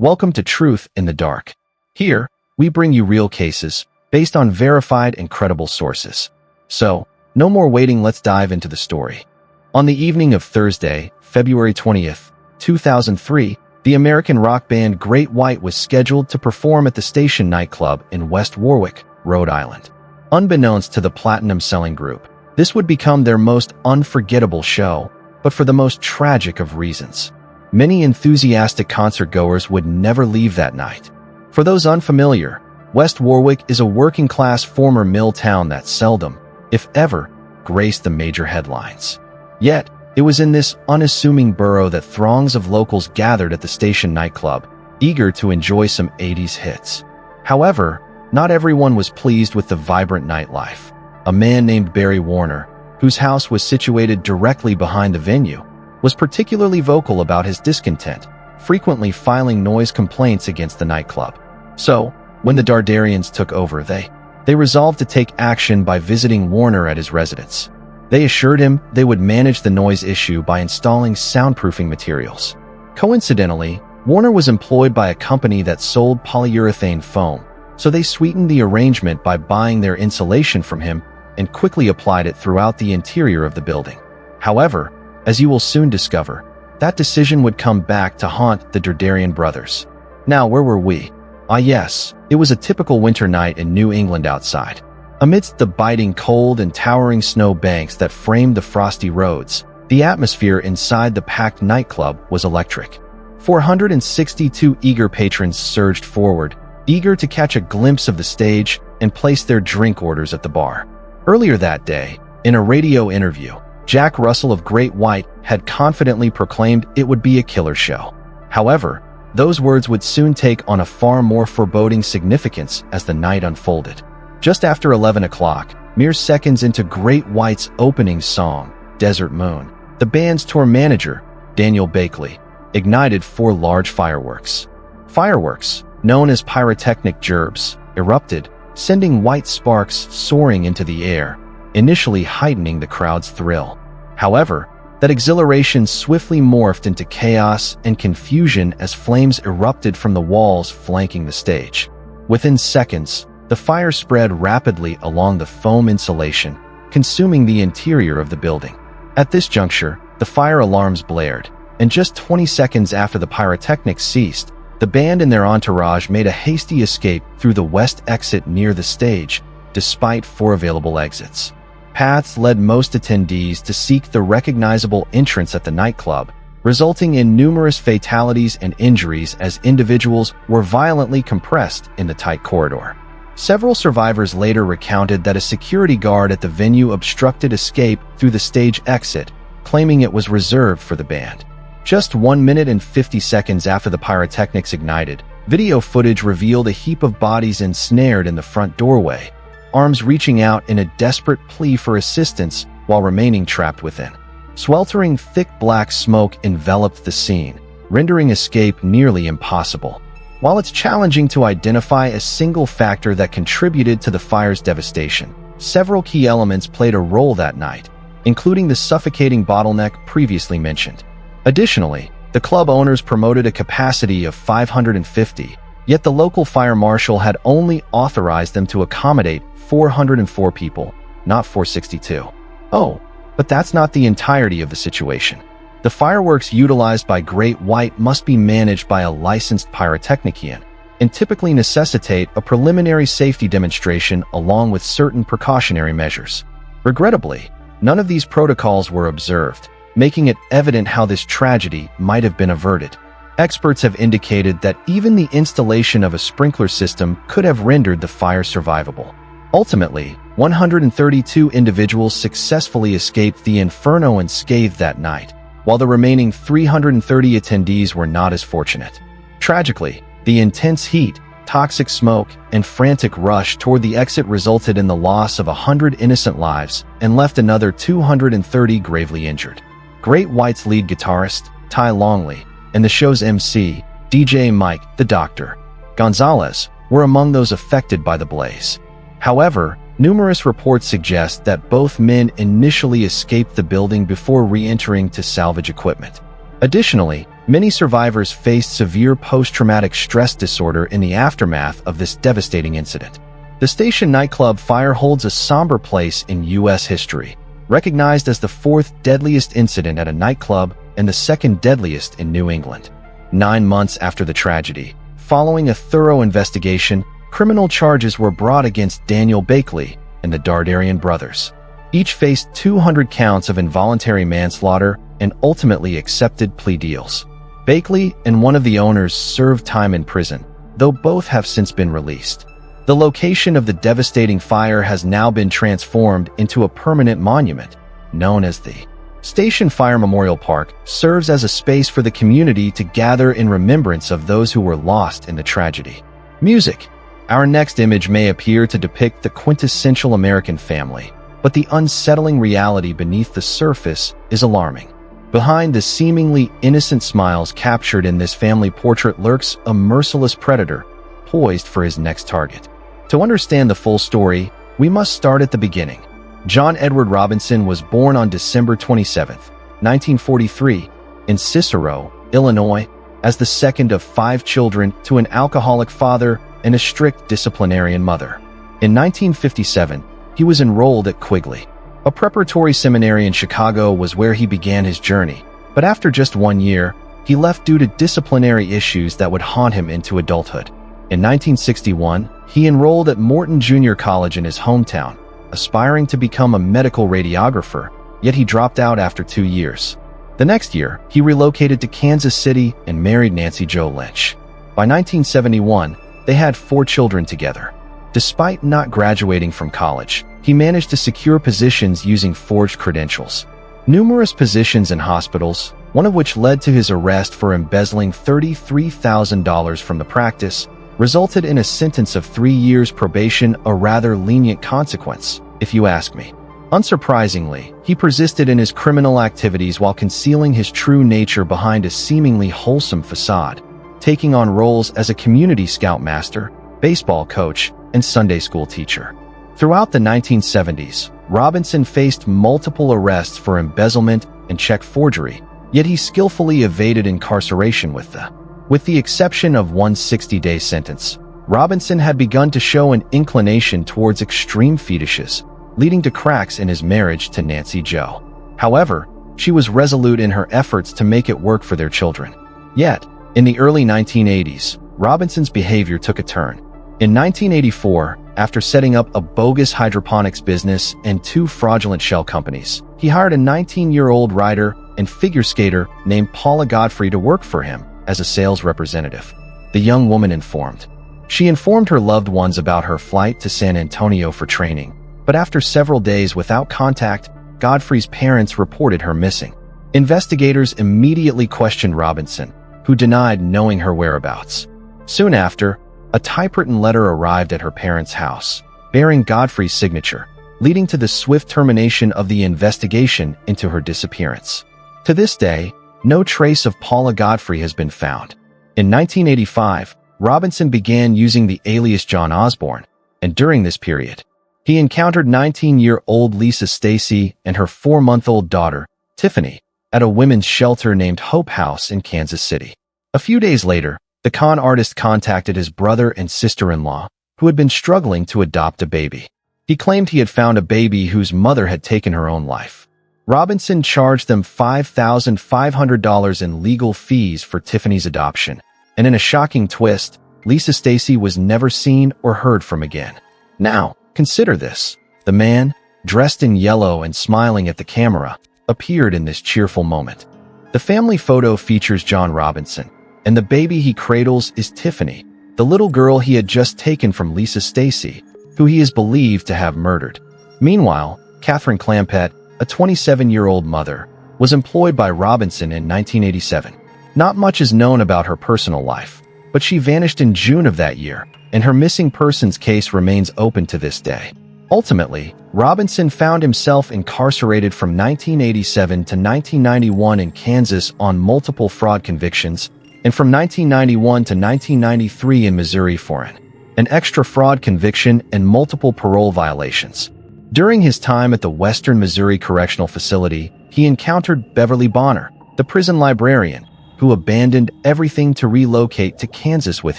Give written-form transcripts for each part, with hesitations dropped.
Welcome to Truth in the Dark. Here, we bring you real cases based on verified and credible sources. So, no more waiting, let's dive into the story. On the evening of Thursday, February 20th, 2003, the American rock band Great White was scheduled to perform at the Station nightclub in West Warwick, Rhode Island. Unbeknownst to the platinum-selling group, this would become their most unforgettable show, but for the most tragic of reasons. Many enthusiastic concertgoers would never leave that night. For those unfamiliar, West Warwick is a working-class former mill town that seldom, if ever, graced the major headlines. Yet, it was in this unassuming borough that throngs of locals gathered at the Station nightclub, eager to enjoy some 80s hits. However, not everyone was pleased with the vibrant nightlife. A man named Barry Warner, whose house was situated directly behind the venue, was particularly vocal about his discontent, frequently filing noise complaints against the nightclub. So, when the Dardarians took over, they resolved to take action by visiting Warner at his residence. They assured him they would manage the noise issue by installing soundproofing materials. Coincidentally, Warner was employed by a company that sold polyurethane foam, so they sweetened the arrangement by buying their insulation from him and quickly applied it throughout the interior of the building. However, as you will soon discover, that decision would come back to haunt the Dardarian brothers. Now, where were we? Ah yes, it was a typical winter night in New England outside. Amidst the biting cold and towering snow banks that framed the frosty roads, the atmosphere inside the packed nightclub was electric. 462 eager patrons surged forward, eager to catch a glimpse of the stage and place their drink orders at the bar. Earlier that day, in a radio interview, Jack Russell of Great White had confidently proclaimed it would be a killer show. However, those words would soon take on a far more foreboding significance as the night unfolded. Just after 11 o'clock, mere seconds into Great White's opening song, Desert Moon, the band's tour manager, Daniel Bakley, ignited 4 large fireworks. Fireworks, known as pyrotechnic gerbs, erupted, sending white sparks soaring into the air, initially heightening the crowd's thrill. However, that exhilaration swiftly morphed into chaos and confusion as flames erupted from the walls flanking the stage. Within seconds, the fire spread rapidly along the foam insulation, consuming the interior of the building. At this juncture, the fire alarms blared, and just 20 seconds after the pyrotechnics ceased, the band and their entourage made a hasty escape through the west exit near the stage, despite 4 available exits. Paths led most attendees to seek the recognizable entrance at the nightclub, resulting in numerous fatalities and injuries as individuals were violently compressed in the tight corridor. Several survivors later recounted that a security guard at the venue obstructed escape through the stage exit, claiming it was reserved for the band. Just 1 minute and 50 seconds after the pyrotechnics ignited, video footage revealed a heap of bodies ensnared in the front doorway, arms reaching out in a desperate plea for assistance while remaining trapped within. Sweltering thick black smoke enveloped the scene, rendering escape nearly impossible. While it's challenging to identify a single factor that contributed to the fire's devastation, several key elements played a role that night, including the suffocating bottleneck previously mentioned. Additionally, the club owners promoted a capacity of 550, yet the local fire marshal had only authorized them to accommodate 404 people, not 462. Oh, but that's not the entirety of the situation. The fireworks utilized by Great White must be managed by a licensed pyrotechnician and typically necessitate a preliminary safety demonstration along with certain precautionary measures. Regrettably, none of these protocols were observed, making it evident how this tragedy might have been averted. Experts have indicated that even the installation of a sprinkler system could have rendered the fire survivable. Ultimately, 132 individuals successfully escaped the inferno unscathed that night, while the remaining 330 attendees were not as fortunate. Tragically, the intense heat, toxic smoke, and frantic rush toward the exit resulted in the loss of 100 innocent lives and left another 230 gravely injured. Great White's lead guitarist, Ty Longley, and the show's MC, DJ Mike, the Doctor, Gonzalez, were among those affected by the blaze. However, numerous reports suggest that both men initially escaped the building before re-entering to salvage equipment. Additionally, Many survivors faced severe post-traumatic stress disorder in the aftermath of this devastating incident. The Station nightclub fire holds a somber place in U.S. history, recognized as the fourth deadliest incident at a nightclub and the second deadliest in New England. 9 months after the tragedy, following a thorough investigation, criminal charges were brought against Daniel Bakley and the Dardarian brothers. Each faced 200 counts of involuntary manslaughter and ultimately accepted plea deals. Bakley and one of the owners served time in prison, though both have since been released. The location of the devastating fire has now been transformed into a permanent monument, known as the Station Fire Memorial Park, serves as a space for the community to gather in remembrance of those who were lost in the tragedy. Music. Our next image may appear to depict the quintessential American family, but the unsettling reality beneath the surface is alarming. Behind the seemingly innocent smiles captured in this family portrait lurks a merciless predator, poised for his next target. To understand the full story, we must start at the beginning. John Edward Robinson was born on December 27, 1943, in Cicero, Illinois, as the second of 5 children to an alcoholic father and a strict disciplinarian mother. In 1957, he was enrolled at Quigley. A preparatory seminary in Chicago was where he began his journey, but after just 1 year, he left due to disciplinary issues that would haunt him into adulthood. In 1961, he enrolled at Morton Junior College in his hometown, aspiring to become a medical radiographer, yet he dropped out after 2 years. The next year, he relocated to Kansas City and married Nancy Jo Lynch. By 1971, they had 4 children together. Despite not graduating from college, he managed to secure positions using forged credentials. Numerous positions in hospitals, one of which led to his arrest for embezzling $33,000 from the practice, resulted in a sentence of 3 years probation, a rather lenient consequence, if you ask me. Unsurprisingly, he persisted in his criminal activities while concealing his true nature behind a seemingly wholesome facade, taking on roles as a community scoutmaster, baseball coach, and Sunday school teacher. Throughout the 1970s, Robinson faced multiple arrests for embezzlement and check forgery, yet he skillfully evaded incarceration with the exception of one 60-day sentence. Robinson had begun to show an inclination towards extreme fetishes, leading to cracks in his marriage to Nancy Jo. However, she was resolute in her efforts to make it work for their children. Yet, in the early 1980s, Robinson's behavior took a turn. In 1984, after setting up a bogus hydroponics business and 2 fraudulent shell companies, he hired a 19-year-old writer and figure skater named Paula Godfrey to work for him as a sales representative. The young woman informed. She informed her loved ones about her flight to San Antonio for training, but after several days without contact, Godfrey's parents reported her missing. Investigators immediately questioned Robinson, who denied knowing her whereabouts. Soon after, a typewritten letter arrived at her parents' house, bearing Godfrey's signature, leading to the swift termination of the investigation into her disappearance. To this day, no trace of Paula Godfrey has been found. In 1985, Robinson began using the alias John Osborne, and during this period, he encountered 19-year-old Lisa Stacy and her 4-month-old daughter, Tiffany, at a women's shelter named Hope House in Kansas City. A few days later, the con artist contacted his brother and sister-in-law, who had been struggling to adopt a baby. He claimed he had found a baby whose mother had taken her own life. Robinson charged them $5,500 in legal fees for Tiffany's adoption, and in a shocking twist, Lisa Stacy was never seen or heard from again. Now, consider this. The man, dressed in yellow and smiling at the camera, appeared in this cheerful moment. The family photo features John Robinson, and the baby he cradles is Tiffany, the little girl he had just taken from Lisa Stacy, who he is believed to have murdered. Meanwhile, Catherine Clampett, a 27-year-old mother, was employed by Robinson in 1987. Not much is known about her personal life, but she vanished in June of that year, and her missing persons case remains open to this day. Ultimately, Robinson found himself incarcerated from 1987 to 1991 in Kansas on multiple fraud convictions, and from 1991 to 1993 in Missouri for an extra fraud conviction and multiple parole violations. During his time at the Western Missouri Correctional Facility, he encountered Beverly Bonner, the prison librarian, who who abandoned everything to relocate to Kansas with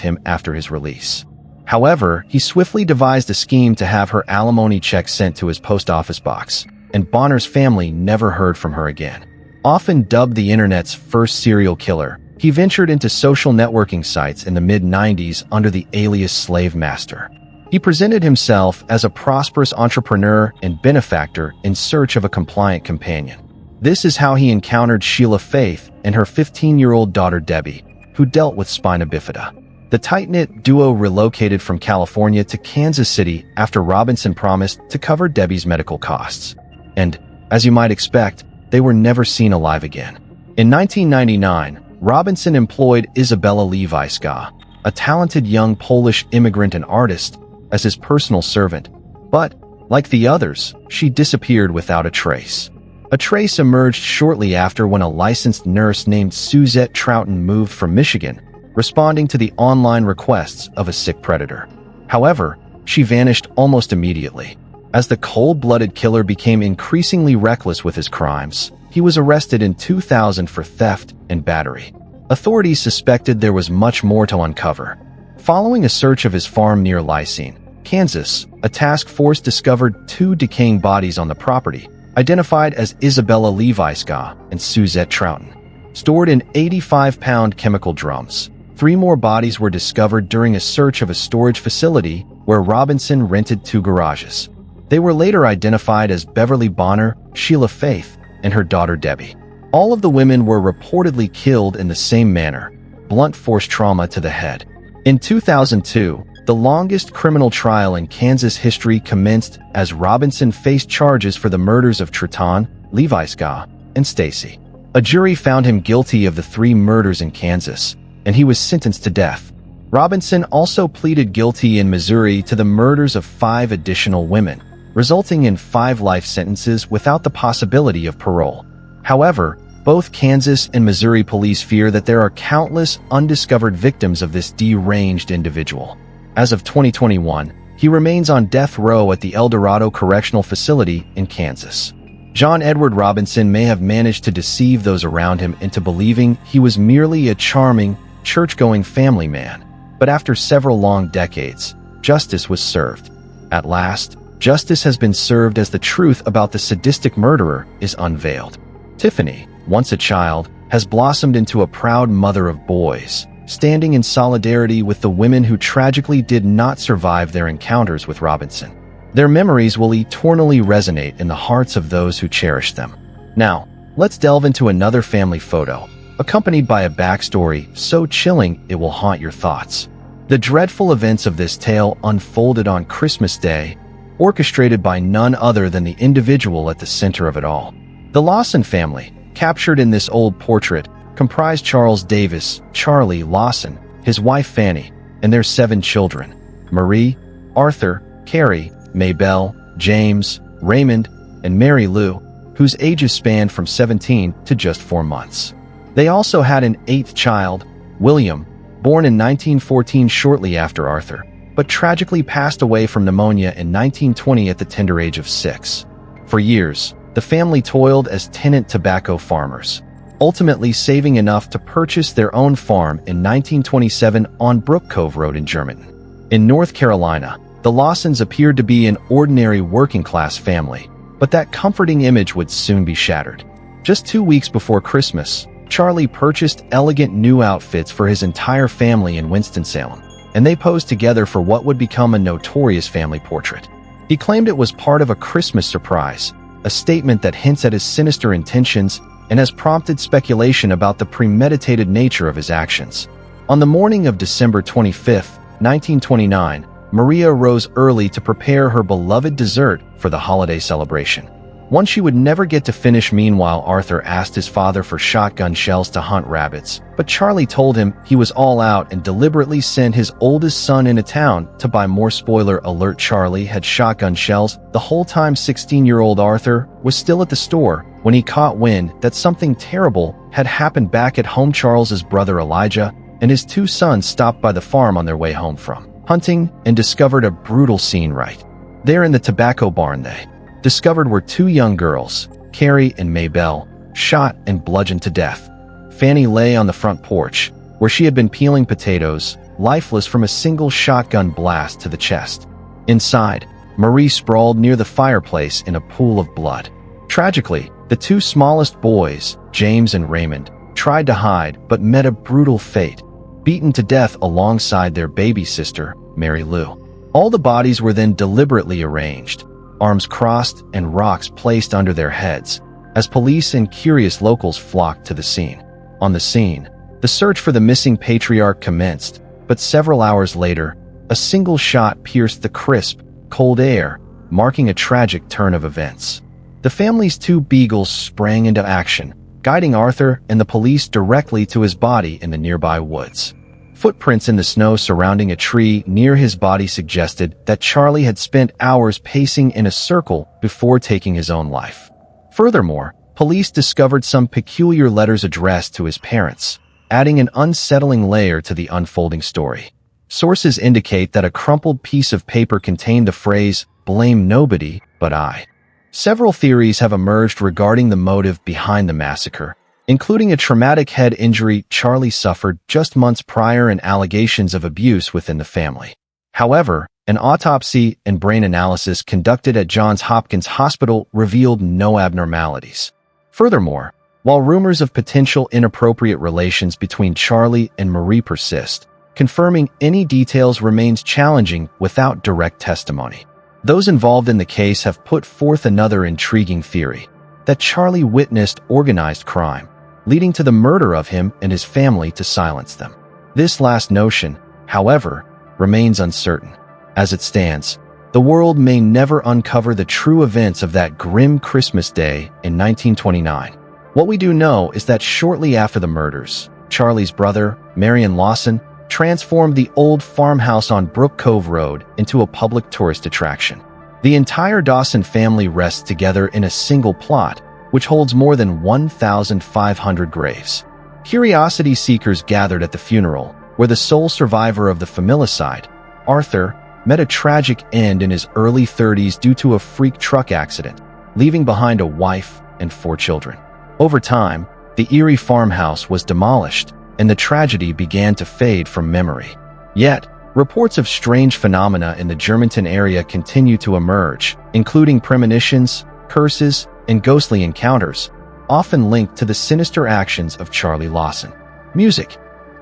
him after his release. However, he swiftly devised a scheme to have her alimony check sent to his post office box, and Bonner's family never heard from her again. Often dubbed the internet's first serial killer, he ventured into social networking sites in the mid-90s under the alias Slave Master. He presented himself as a prosperous entrepreneur and benefactor in search of a compliant companion. This is how he encountered Sheila Faith and her 15-year-old daughter Debbie, who dealt with spina bifida. The tight-knit duo relocated from California to Kansas City after Robinson promised to cover Debbie's medical costs. And, as you might expect, they were never seen alive again. In 1999, Robinson employed Izabela Lewiska, a talented young Polish immigrant and artist, as his personal servant. But, like the others, she disappeared without a trace. A trace emerged shortly after when a licensed nurse named Suzette Troughton moved from Michigan, responding to the online requests of a sick predator. However, she vanished almost immediately. As the cold-blooded killer became increasingly reckless with his crimes, he was arrested in 2000 for theft and battery. Authorities suspected there was much more to uncover. Following a search of his farm near Lysine, Kansas, a task force discovered 2 decaying bodies on the property, identified as Izabela Lewiska and Suzette Troughton, stored in 85-pound chemical drums. 3 more bodies were discovered during a search of a storage facility where Robinson rented 2 garages. They were later identified as Beverly Bonner, Sheila Faith, and her daughter Debbie. All of the women were reportedly killed in the same manner, blunt force trauma to the head. In 2002, the longest criminal trial in Kansas history commenced as Robinson faced charges for the murders of Triton, Lewiska, and Stacy. A jury found him guilty of the 3 murders in Kansas, and he was sentenced to death. Robinson also pleaded guilty in Missouri to the murders of 5 additional women, resulting in 5 life sentences without the possibility of parole. However, both Kansas and Missouri police fear that there are countless undiscovered victims of this deranged individual. As of 2021, he remains on death row at the El Dorado Correctional Facility in Kansas. John Edward Robinson may have managed to deceive those around him into believing he was merely a charming, church-going family man. But after several long decades, justice was served. At last, justice has been served as the truth about the sadistic murderer is unveiled. Tiffany, once a child, has blossomed into a proud mother of boys, standing in solidarity with the women who tragically did not survive their encounters with Robinson. Their memories will eternally resonate in the hearts of those who cherish them. Now, let's delve into another family photo, accompanied by a backstory so chilling it will haunt your thoughts. The dreadful events of this tale unfolded on Christmas Day, orchestrated by none other than the individual at the center of it all. The Lawson family, captured in this old portrait, comprised Charles Davis, Charlie Lawson, his wife Fanny, and their 7 children: Marie, Arthur, Carrie, Maybelle, James, Raymond, and Mary Lou, whose ages spanned from 17 to just 4 months. They also had an 8th child, William, born in 1914 shortly after Arthur, but tragically passed away from pneumonia in 1920 at the tender age of 6. For years, the family toiled as tenant tobacco farmers, ultimately saving enough to purchase their own farm in 1927 on Brook Cove Road in Germantown. In North Carolina, the Lawsons appeared to be an ordinary working-class family, but that comforting image would soon be shattered. Just 2 weeks before Christmas, Charlie purchased elegant new outfits for his entire family in Winston-Salem, and they posed together for what would become a notorious family portrait. He claimed it was part of a Christmas surprise, a statement that hints at his sinister intentions and has prompted speculation about the premeditated nature of his actions. On the morning of December 25, 1929, Maria rose early to prepare her beloved dessert for the holiday celebration. One she would never get to finish. Meanwhile, Arthur asked his father for shotgun shells to hunt rabbits, but Charlie told him he was all out and deliberately sent his oldest son into town to buy more. Spoiler alert: Charlie had shotgun shells the whole time 16-year-old Arthur was still at the store when he caught wind that something terrible had happened back at home. Charles's brother Elijah and his 2 sons stopped by the farm on their way home from hunting and discovered a brutal scene right there in the tobacco barn. They discovered were 2 young girls, Carrie and Maybelle, shot and bludgeoned to death. Fanny lay on the front porch, where she had been peeling potatoes, lifeless from a single shotgun blast to the chest. Inside, Marie sprawled near the fireplace in a pool of blood. Tragically, the two smallest boys, James and Raymond, tried to hide but met a brutal fate, beaten to death alongside their baby sister, Mary Lou. All the bodies were then deliberately arranged, arms crossed and rocks placed under their heads, as police and curious locals flocked to the scene. On the scene, the search for the missing patriarch commenced, but several hours later, a single shot pierced the crisp, cold air, marking a tragic turn of events. The family's two beagles sprang into action, guiding Arthur and the police directly to his body in the nearby woods. Footprints in the snow surrounding a tree near his body suggested that Charlie had spent hours pacing in a circle before taking his own life. Furthermore, police discovered some peculiar letters addressed to his parents, adding an unsettling layer to the unfolding story. Sources indicate that a crumpled piece of paper contained the phrase, "Blame nobody but I." Several theories have emerged regarding the motive behind the massacre, including a traumatic head injury Charlie suffered just months prior and allegations of abuse within the family. However, an autopsy and brain analysis conducted at Johns Hopkins Hospital revealed no abnormalities. Furthermore, while rumors of potential inappropriate relations between Charlie and Marie persist, confirming any details remains challenging without direct testimony. Those involved in the case have put forth another intriguing theory, that Charlie witnessed organized crime, leading to the murder of him and his family to silence them. This last notion, however, remains uncertain. As it stands, the world may never uncover the true events of that grim Christmas day in 1929. What we do know is that shortly after the murders, Charlie's brother, Marion Lawson, transformed the old farmhouse on Brook Cove Road into a public tourist attraction. The entire Dawson family rests together in a single plot, which holds more than 1,500 graves. Curiosity seekers gathered at the funeral, where the sole survivor of the familicide, Arthur, met a tragic end in his early 30s due to a freak truck accident, leaving behind a wife and 4 children. Over time, the eerie farmhouse was demolished, and the tragedy began to fade from memory. Yet, reports of strange phenomena in the Germantown area continue to emerge, including premonitions, curses, and ghostly encounters, often linked to the sinister actions of Charlie Lawson. Music.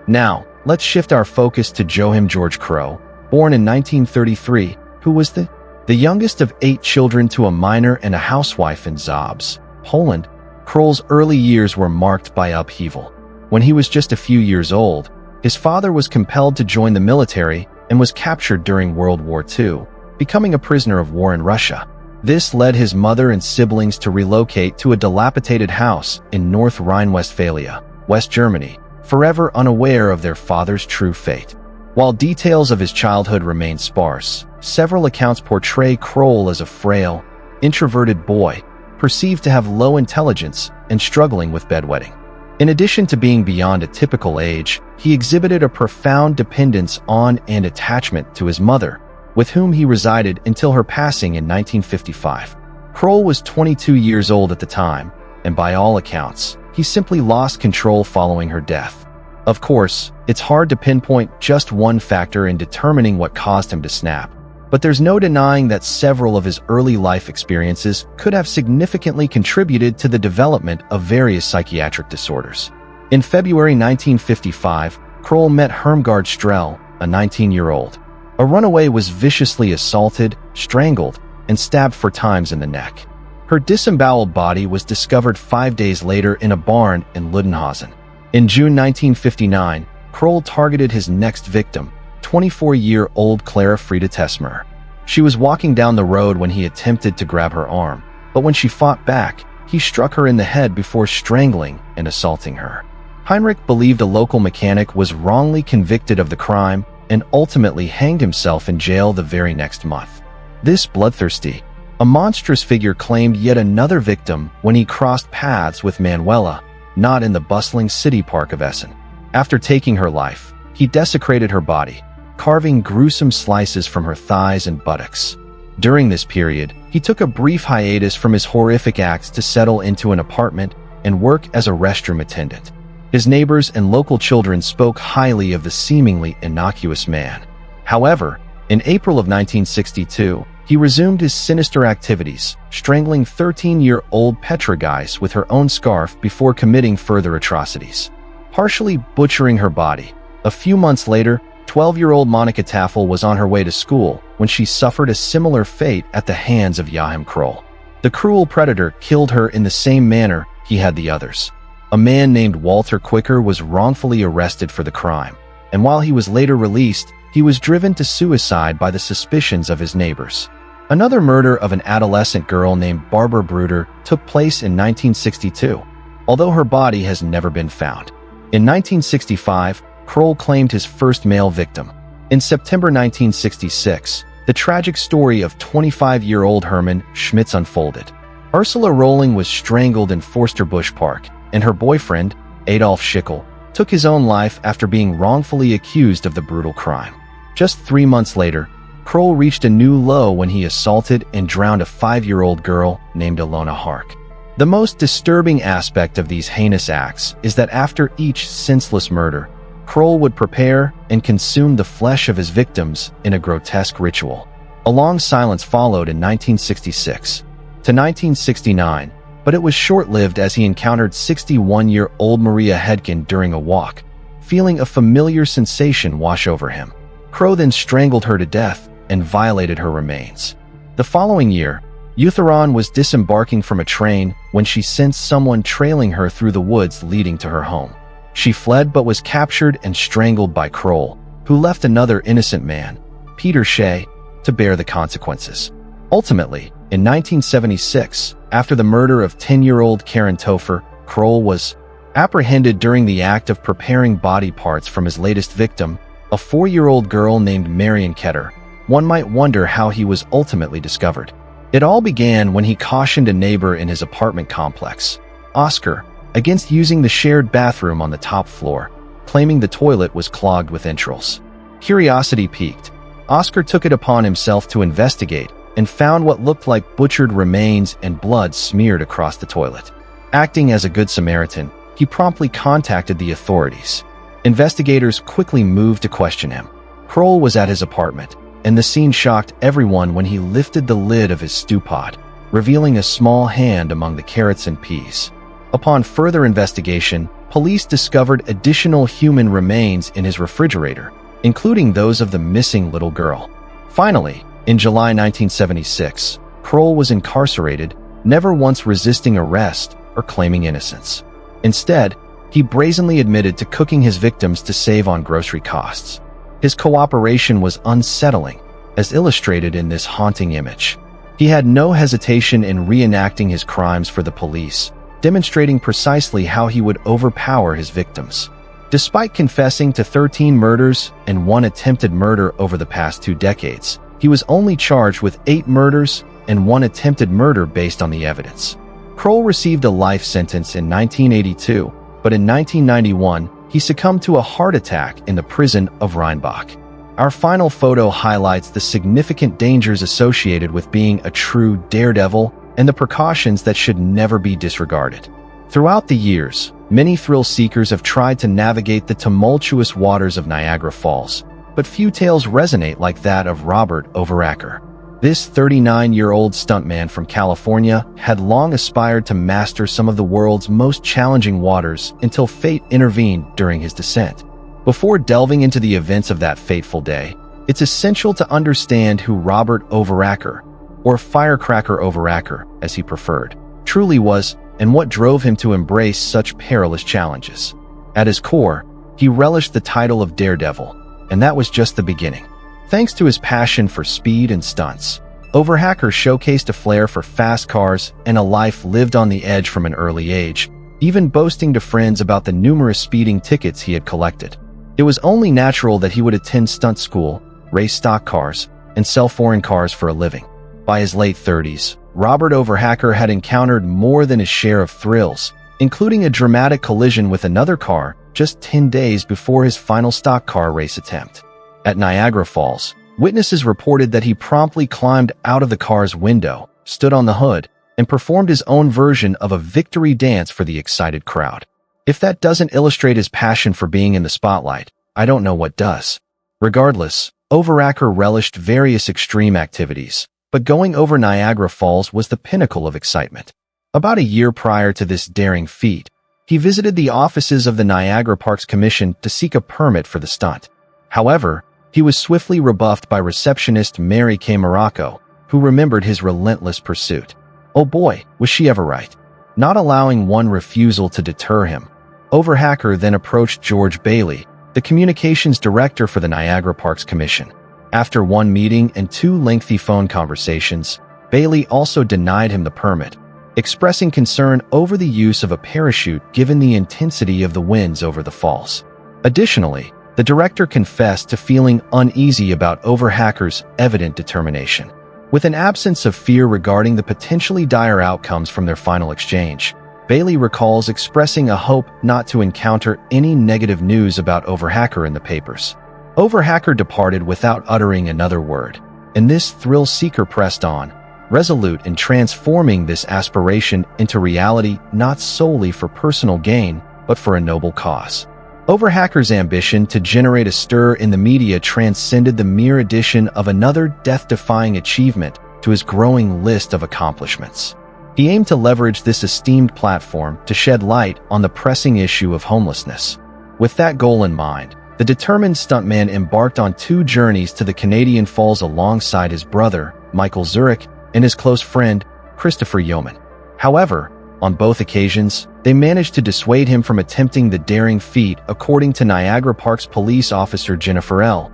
Now, let's shift our focus to Joachim George Crow, born in 1933, who was the youngest of 8 children to a miner and a housewife in Zabrze, Poland. Kroll's early years were marked by upheaval. When he was just a few years old, his father was compelled to join the military and was captured during World War II, becoming a prisoner of war in Russia. This led his mother and siblings to relocate to a dilapidated house in North Rhine-Westphalia, West Germany, forever unaware of their father's true fate. While details of his childhood remain sparse, several accounts portray Kroll as a frail, introverted boy, perceived to have low intelligence and struggling with bedwetting. In addition to being beyond a typical age, he exhibited a profound dependence on and attachment to his mother, with whom he resided until her passing in 1955. Kroll was 22 years old at the time, and by all accounts, he simply lost control following her death. Of course, it's hard to pinpoint just one factor in determining what caused him to snap, but there's no denying that several of his early life experiences could have significantly contributed to the development of various psychiatric disorders. In February 1955, Kroll met Hermgard Strell, a 19-year-old. A runaway was viciously assaulted, strangled, and stabbed 4 times in the neck. Her disemboweled body was discovered 5 days later in a barn in Ludenhausen. In June 1959, Kroll targeted his next victim, 24-year-old Clara Frieda Tesmer. She was walking down the road when he attempted to grab her arm, but when she fought back, he struck her in the head before strangling and assaulting her. Heinrich believed a local mechanic was wrongly convicted of the crime and ultimately hanged himself in jail the very next month. This bloodthirsty, a monstrous figure claimed yet another victim when he crossed paths with Manuela, not in the bustling city park of Essen. After taking her life, he desecrated her body, carving gruesome slices from her thighs and buttocks. During this period, he took a brief hiatus from his horrific acts to settle into an apartment and work as a restroom attendant. His neighbors and local children spoke highly of the seemingly innocuous man. However, in April of 1962, he resumed his sinister activities, strangling 13-year-old Petra Geis with her own scarf before committing further atrocities, partially butchering her body. A few months later, 12-year-old Monica Taffel was on her way to school when she suffered a similar fate at the hands of Joachim Kroll. The cruel predator killed her in the same manner he had the others. A man named Walter Quicker was wrongfully arrested for the crime, and while he was later released, he was driven to suicide by the suspicions of his neighbors. Another murder of an adolescent girl named Barbara Bruder took place in 1962, although her body has never been found. In 1965, Kroll claimed his first male victim. In September 1966, the tragic story of 25-year-old Hermann Schmitz unfolded. Ursula Rolling was strangled in Forster Bush Park, and her boyfriend, Adolf Schickel, took his own life after being wrongfully accused of the brutal crime. Just 3 months later, Kroll reached a new low when he assaulted and drowned a 5-year-old girl named Ilona Hark. The most disturbing aspect of these heinous acts is that after each senseless murder, Kroll would prepare and consume the flesh of his victims in a grotesque ritual. A long silence followed in 1966 to 1969, but it was short-lived as he encountered 61-year-old Maria Hedkin during a walk, feeling a familiar sensation wash over him. Kroll then strangled her to death and violated her remains. The following year, Utheron was disembarking from a train when she sensed someone trailing her through the woods leading to her home. She fled but was captured and strangled by Kroll, who left another innocent man, Peter Shea, to bear the consequences. Ultimately, in 1976, after the murder of 10-year-old Karen Topher, Kroll was apprehended during the act of preparing body parts from his latest victim, a 4-year-old girl named Marion Ketter. One might wonder how he was ultimately discovered. It all began when he cautioned a neighbor in his apartment complex, Oscar, against using the shared bathroom on the top floor, claiming the toilet was clogged with entrails. Curiosity piqued. Oscar took it upon himself to investigate and found what looked like butchered remains and blood smeared across the toilet. Acting as a good Samaritan, he promptly contacted the authorities. Investigators quickly moved to question him. Kroll was at his apartment, and the scene shocked everyone when he lifted the lid of his stew pot, revealing a small hand among the carrots and peas. Upon further investigation, police discovered additional human remains in his refrigerator, including those of the missing little girl. Finally, in July 1976, Kroll was incarcerated, never once resisting arrest or claiming innocence. Instead, he brazenly admitted to cooking his victims to save on grocery costs. His cooperation was unsettling, as illustrated in this haunting image. He had no hesitation in reenacting his crimes for the police, demonstrating precisely how he would overpower his victims. Despite confessing to 13 murders and 1 attempted murder over the past 2 decades, he was only charged with 8 murders and 1 attempted murder based on the evidence. Kroll received a life sentence in 1982, but in 1991, he succumbed to a heart attack in the prison of Rheinbach. Our final photo highlights the significant dangers associated with being a true daredevil and the precautions that should never be disregarded. Throughout the years, many thrill seekers have tried to navigate the tumultuous waters of Niagara Falls, but few tales resonate like that of Robert Overacker. This 39-year-old stuntman from California had long aspired to master some of the world's most challenging waters until fate intervened during his descent. Before delving into the events of that fateful day, it's essential to understand who Robert Overacker, or Firecracker Overacker, as he preferred, truly was and what drove him to embrace such perilous challenges. At his core, he relished the title of Daredevil, and that was just the beginning. Thanks to his passion for speed and stunts, Overacker showcased a flair for fast cars and a life lived on the edge from an early age, even boasting to friends about the numerous speeding tickets he had collected. It was only natural that he would attend stunt school, race stock cars, and sell foreign cars for a living. By his late 30s, Robert Overacker had encountered more than his share of thrills, including a dramatic collision with another car just 10 days before his final stock car race attempt. At Niagara Falls, witnesses reported that he promptly climbed out of the car's window, stood on the hood, and performed his own version of a victory dance for the excited crowd. If that doesn't illustrate his passion for being in the spotlight, I don't know what does. Regardless, Overacker relished various extreme activities, but going over Niagara Falls was the pinnacle of excitement. About a year prior to this daring feat, he visited the offices of the Niagara Parks Commission to seek a permit for the stunt. However, he was swiftly rebuffed by receptionist Mary K. Morocco, who remembered his relentless pursuit. Oh boy, was she ever right. Not allowing one refusal to deter him, Overhacker then approached George Bailey, the communications director for the Niagara Parks Commission. After one meeting and 2 lengthy phone conversations, Bailey also denied him the permit, expressing concern over the use of a parachute given the intensity of the winds over the falls. Additionally, the director confessed to feeling uneasy about Overhacker's evident determination. With an absence of fear regarding the potentially dire outcomes from their final exchange, Bailey recalls expressing a hope not to encounter any negative news about Overhacker in the papers. Overhacker departed without uttering another word, and this thrill-seeker pressed on, resolute in transforming this aspiration into reality not solely for personal gain, but for a noble cause. Overhacker's ambition to generate a stir in the media transcended the mere addition of another death-defying achievement to his growing list of accomplishments. He aimed to leverage this esteemed platform to shed light on the pressing issue of homelessness. With that goal in mind, the determined stuntman embarked on 2 journeys to the Canadian Falls alongside his brother, Michael Zurich, and his close friend, Christopher Yeoman. However, on both occasions, they managed to dissuade him from attempting the daring feat, according to Niagara Parks police officer Jennifer L.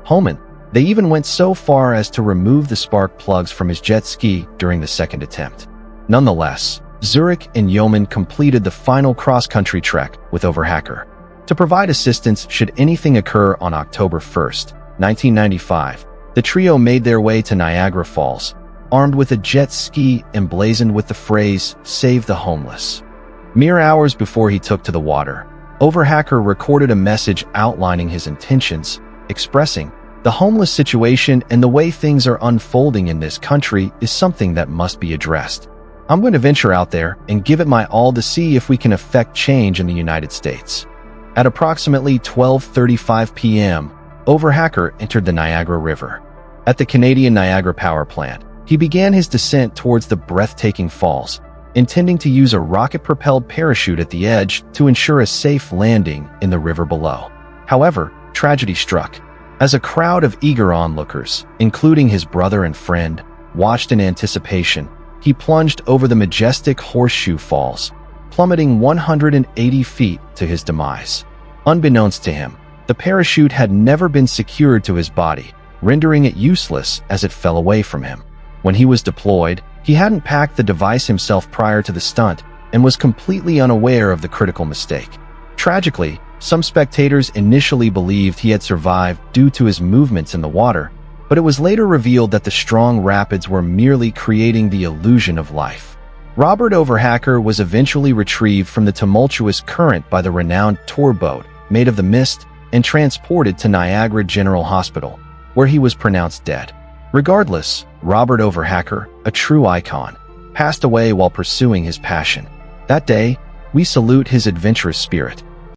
Homan. They even went so far as to remove the spark plugs from his jet ski during the second attempt. Nonetheless, Zurich and Yeoman completed the final cross-country trek with Overhacker. To provide assistance should anything occur on October 1, 1995, the trio made their way to Niagara Falls, armed with a jet ski emblazoned with the phrase, "Save the Homeless." Mere hours before he took to the water, Overhacker recorded a message outlining his intentions, expressing, "The homeless situation and the way things are unfolding in this country is something that must be addressed. I'm going to venture out there and give it my all to see if we can effect change in the United States." At approximately 12:35 p.m., Overhacker entered the Niagara River. At the Canadian Niagara Power Plant, he began his descent towards the breathtaking falls, intending to use a rocket-propelled parachute at the edge to ensure a safe landing in the river below. However, tragedy struck. As a crowd of eager onlookers, including his brother and friend, watched in anticipation, he plunged over the majestic Horseshoe Falls, plummeting 180 feet to his demise. Unbeknownst to him, the parachute had never been secured to his body, rendering it useless as it fell away from him. When he was deployed, he hadn't packed the device himself prior to the stunt and was completely unaware of the critical mistake. Tragically, some spectators initially believed he had survived due to his movements in the water, but it was later revealed that the strong rapids were merely creating the illusion of life. Robert Overhacker was eventually retrieved from the tumultuous current by the renowned tour boat made of the mist and transported to Niagara General Hospital, where he was pronounced dead. Regardless, Robert Overhacker, a true icon, passed away while pursuing his passion. That day, we salute his adventurous spirit.